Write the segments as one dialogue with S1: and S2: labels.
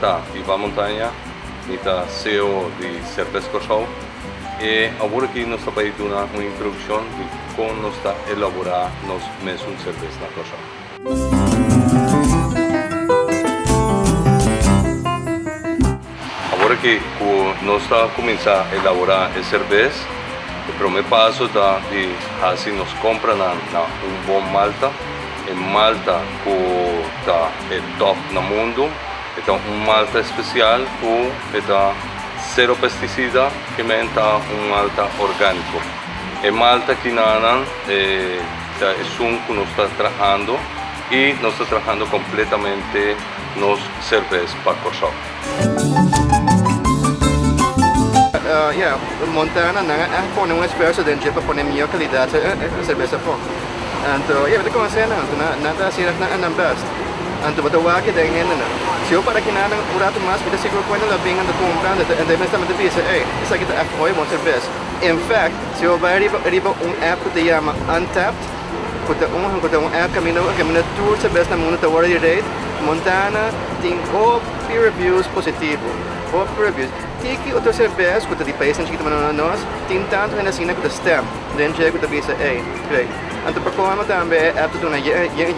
S1: tá Ivan Montanha, nita CEO de Cerveza Corchão. E agora aqui nós estamos aí dando uma introdução de como nós está elaborar nós mesmos cerveja na Corchão. Agora que nós estamos começando a elaborar a cerveja, o primeiro passo é de assim nós compramos bom malta. E malta que está top no mundo, então malta especial que está zero pesticida, que está malta orgânico. E malta que nada é que nós está trabalhando e nós está trabalhando completamente nos cervejas para Corchão.
S2: Montana pone uma espécie de para poner melhor qualidade a cerveja for. Então, betul kau masih nada sih nak best. Então, betul wah kita ingin siapa para kita nak urat mas, kita seguro kau nak lebih untuk comprar, dan mesmo também bisa, isso aqui tá foi uma cerveja. In fact, siapa riba app que se chama Untapped, que app caminho tour cerveja no mundo tá already rate. Montana tem peer reviews positivo, peer reviews. Tiki outro cerveja que de país que também nós tem tanto ainda assim que stem, dan chega que bisa, great. Então, para como também é tudo na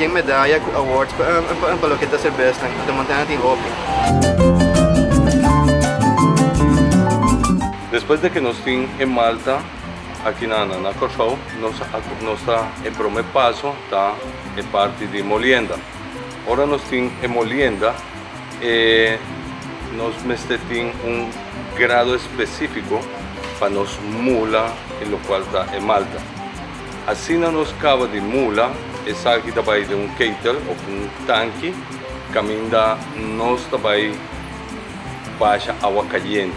S2: medalha awards para o que está cerveja, então Montana tem
S1: Depois de que nós temos em Malta, aqui na Corchão, nós está em primeiro passo, tá? É parte de molienda. Agora nós temos em molienda e nós temos grado específico para nós mula, em lo qual está em Malta. Assim nos cava de mula, essa aqui também de kettle ou tanque, caminha nós também baixa água caliente.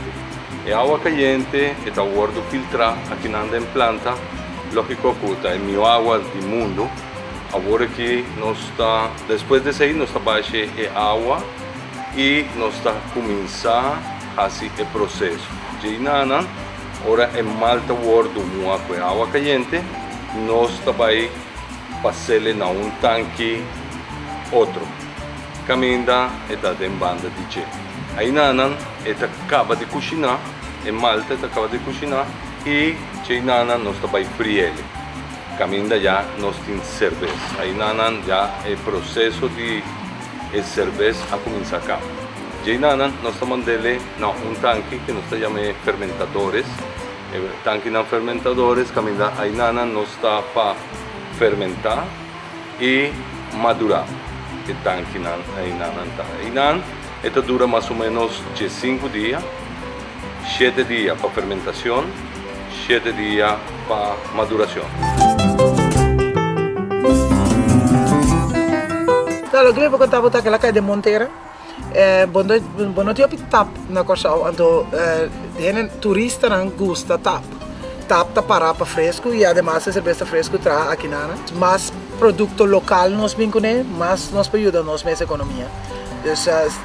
S1: E água caliente está guardo filtrar aqui na planta, lógico que está é minha água do mundo. Agora que nós está, depois de sair nós está baixa água e nós está começar assim o processo. De nada, ora em Malta guardo uma com água caliente. Nós também passamos na tanque outro. Caminha está em banda de gelo. Aí nana está acaba de cozinhar, em Malta está acaba de cozinhar e nana nós também friele. Caminha já nós temos cerveja. Aí nana já é processo de cerveja a começar cá. Nana nós estamos dele na tanque que nós chamamos fermentadores. Tanque não fermentadores, caminha aí nana nós está para fermentar e madurar. E tanque aí nana tá. Aí nana, esta dura mais ou menos de 5 dias, 7 dias para fermentação, 7 dias para maduração.
S3: Kalau gue bukan tahu tak kelak ada Monteira, bono tiap tap na Corchão, então tem turista não gosta tap tá para fresco e además a cerveja fresco traz aqui na, mas produto local nós vinculamos, mas nós para ajudar nós mais economia. Então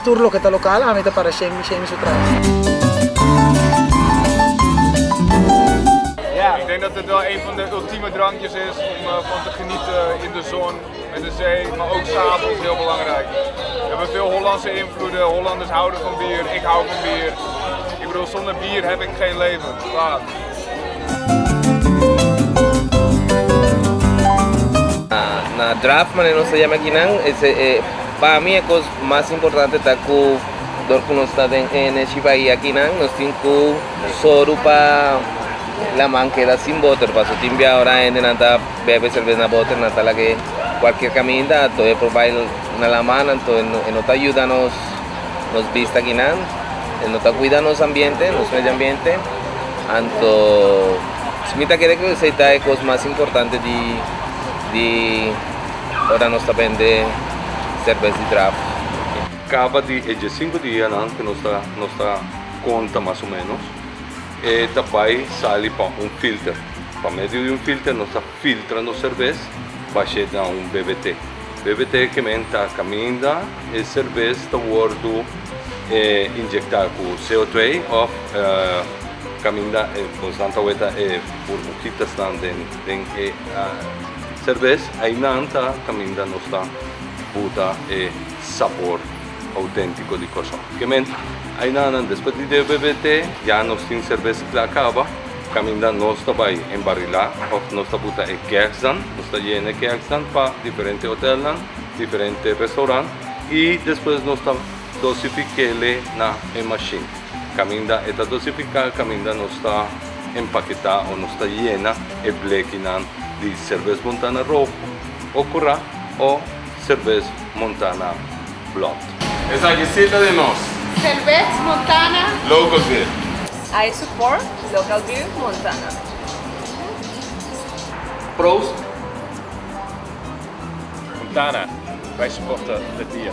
S3: tudo lo que está local a mim tá para cheio isso traz.
S4: Ik denk dat het wel een van de ultieme drankjes is om van te genieten in de zon, met de zee, maar ook 's avonds heel belangrijk. We hebben veel Hollandse invloeden, Hollanders houden van bier, ik hou van bier. Ik bedoel, zonder bier heb ik geen leven. Klaar.
S5: Na draft man no se llama Kinang, para mí es cosa más importante está que no está en el Chibai aquí nos tengo solo para la manquera sin butter, paso timbia ahora en nata bebe cerveza butter nata la que cualquier camina todo probar na la mano entonces no te ayuda nos vista aquí no te cuida nos ambiente nos medio ambiente anto smita quiere que se está cosa más importante de ahora nos está vende cerveza y draft.
S1: Acaba de 5 dias que nós está conta mais ou menos. E também sai para filtro. Para meio de filtro, nós está filtrando cerveja para chegar a BBT. BBT que menta caminha e cerveja está guardo injectar com CO2 ou caminha bastante weta burbujitas dentro cerveja. Aí não está caminha não está puta sabor auténtico de Kosovo. Que men, aí nanan, después de BBT, já nós temos cerveja que acaba, caminda nós também em Barilla, ou nós tabuta em Kerksan, nós está llena Kerksan para diferentes hotéis, diferentes restaurantes, e depois nós está dosificele na machine. Caminda está dosificada, caminda nós está empaquetada ou nós está llena e blequinan de cerveja montana rojo, ou curá, ou cerveja montana blonde.
S4: Essa receita de nós.
S6: Cerveza Montana.
S4: Local beer.
S6: I support local beer Montana.
S1: Prost!
S4: Montana. Wij supporten het bier.